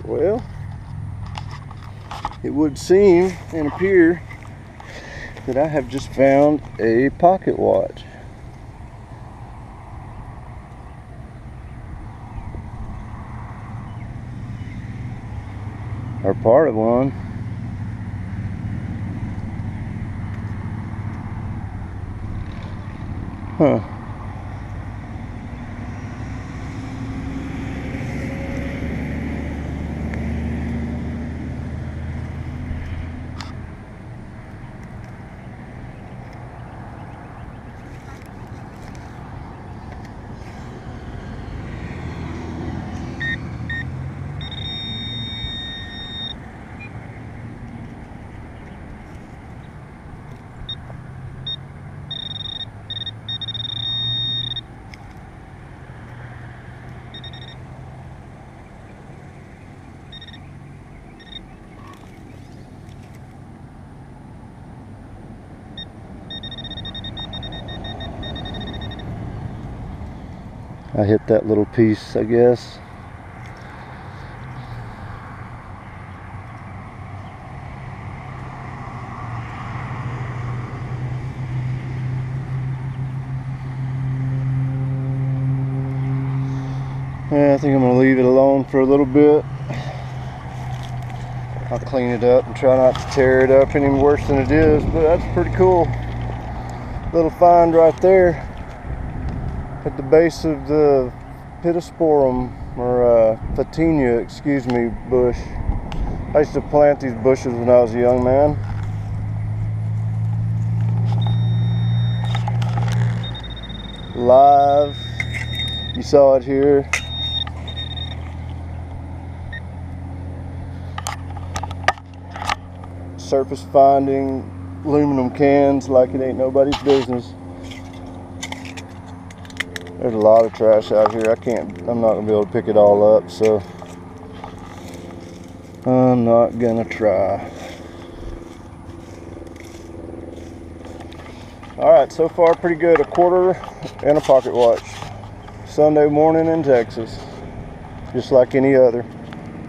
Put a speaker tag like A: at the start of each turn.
A: Well, it would seem and appear that I have just found a pocket watch. Or part of one. Huh. I hit that little piece, I guess. Yeah, I think I'm gonna leave it alone for a little bit. I'll clean it up and try not to tear it up any worse than it is, but that's pretty cool. Little find right there at the base of the Pittosporum, or Photinia, excuse me, bush. I used to plant these bushes when I was a young man. Live, you saw it here. Surface finding aluminum cans like it ain't nobody's business. There's a lot of trash out here. I'm not gonna be able to pick it all up, so I'm not gonna try. Alright, so far pretty good. A quarter and a pocket watch. Sunday morning in Texas. Just like any other.